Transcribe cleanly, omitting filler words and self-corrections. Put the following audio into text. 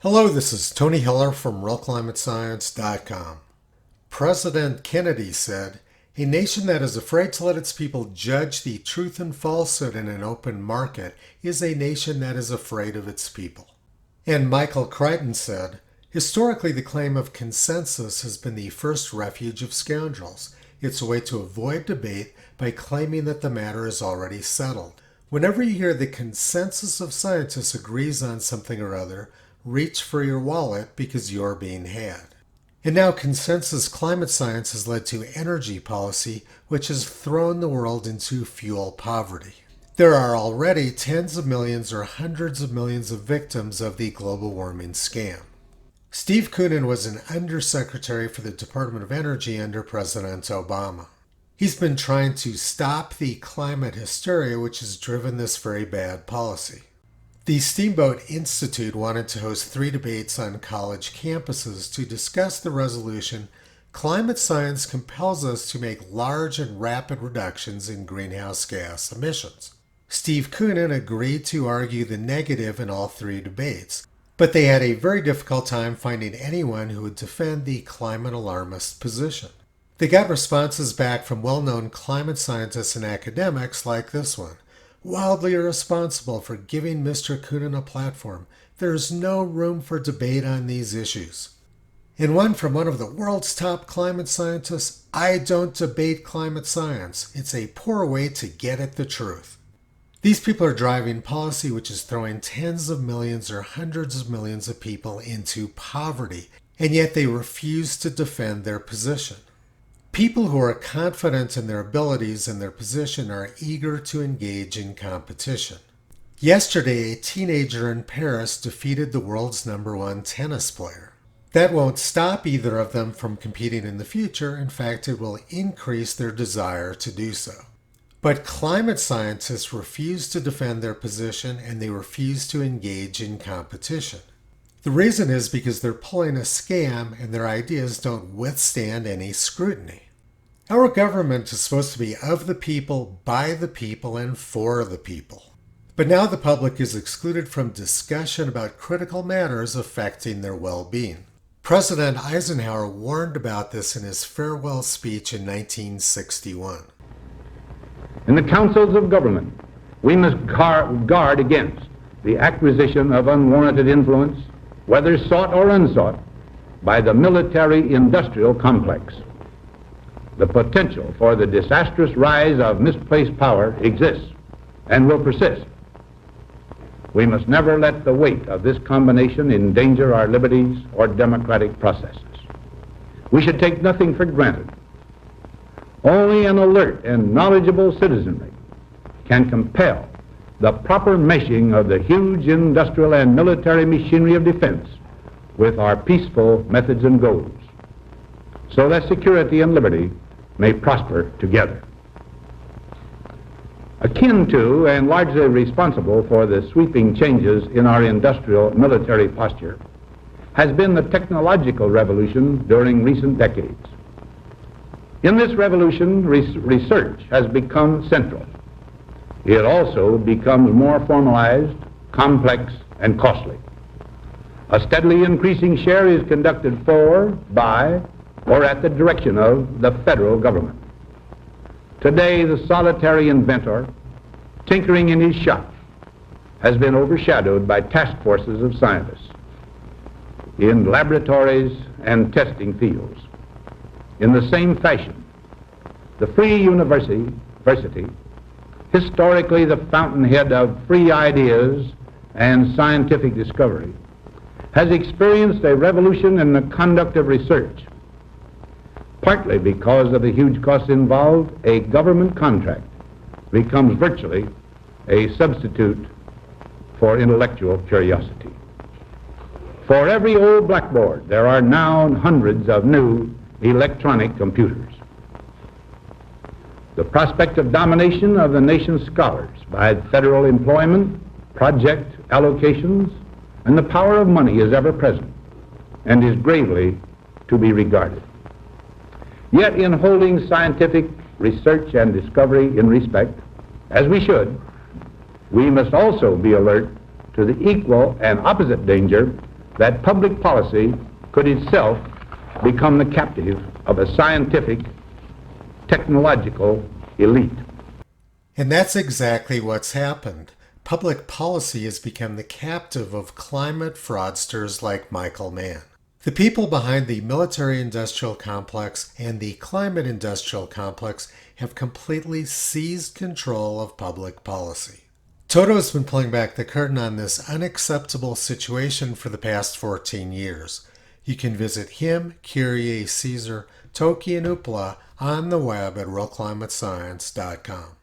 Hello, this is Tony Hiller from RealClimateScience.com. President Kennedy said, "A nation that is afraid to let its people judge the truth and falsehood in an open market is a nation that is afraid of its people." And Michael Crichton said, "Historically, the claim of consensus has been the first refuge of scoundrels. It's a way to avoid debate by claiming that the matter is already settled. Whenever you hear the consensus of scientists agrees on something or other, reach for your wallet because you're being had." And now consensus climate science has led to energy policy, which has thrown the world into fuel poverty. There are already tens of millions or hundreds of millions of victims of the global warming scam. Steve Koonin was an undersecretary for the Department of Energy under President Obama. He's been trying to stop the climate hysteria which has driven this very bad policy. The Steamboat Institute wanted to host 3 debates on college campuses to discuss the resolution, "Climate science compels us to make large and rapid reductions in greenhouse gas emissions." Steve Koonin agreed to argue the negative in all 3 debates, but they had a very difficult time finding anyone who would defend the climate alarmist position. They got responses back from well-known climate scientists and academics like this one. "Wildly irresponsible for giving Mr. Koonin a platform. There is no room for debate on these issues." And one from one of the world's top climate scientists, "I don't debate climate science. It's a poor way to get at the truth." These people are driving policy which is throwing tens of millions or hundreds of millions of people into poverty, and yet they refuse to defend their position. People who are confident in their abilities and their position are eager to engage in competition. Yesterday, a teenager in Paris defeated the world's #1 tennis player. That won't stop either of them from competing in the future. In fact, it will increase their desire to do so. But climate scientists refuse to defend their position and they refuse to engage in competition. The reason is because they're pulling a scam and their ideas don't withstand any scrutiny. Our government is supposed to be of the people, by the people, and for the people. But now the public is excluded from discussion about critical matters affecting their well-being. President Eisenhower warned about this in his farewell speech in 1961. In the councils of government, we must guard against the acquisition of unwarranted influence, whether sought or unsought, by the military-industrial complex. The potential for the disastrous rise of misplaced power exists and will persist. We must never let the weight of this combination endanger our liberties or democratic processes. We should take nothing for granted. Only an alert and knowledgeable citizenry can compel the proper meshing of the huge industrial and military machinery of defense with our peaceful methods and goals, so that security and liberty may prosper together. Akin to and largely responsible for the sweeping changes in our industrial military posture has been the technological revolution during recent decades. In this revolution, research has become central. It also becomes more formalized, complex, and costly. A steadily increasing share is conducted for, by, or at the direction of the federal government. Today, the solitary inventor, tinkering in his shop, has been overshadowed by task forces of scientists in laboratories and testing fields. In the same fashion, the free university, historically the fountainhead of free ideas and scientific discovery, has experienced a revolution in the conduct of research. Partly because of the huge costs involved, a government contract becomes virtually a substitute for intellectual curiosity. For every old blackboard, there are now hundreds of new electronic computers. The prospect of domination of the nation's scholars by federal employment, project allocations, and the power of money is ever present and is gravely to be regarded. Yet in holding scientific research and discovery in respect, as we should, we must also be alert to the equal and opposite danger that public policy could itself become the captive of a scientific, technological elite. And that's exactly what's happened. Public policy has become the captive of climate fraudsters like Michael Mann. The people behind the military-industrial complex and the climate-industrial complex have completely seized control of public policy. Toto has been pulling back the curtain on this unacceptable situation for the past 14 years. You can visit him, Kyrie, Caesar, Toki, and Upla on the web at realclimatescience.com.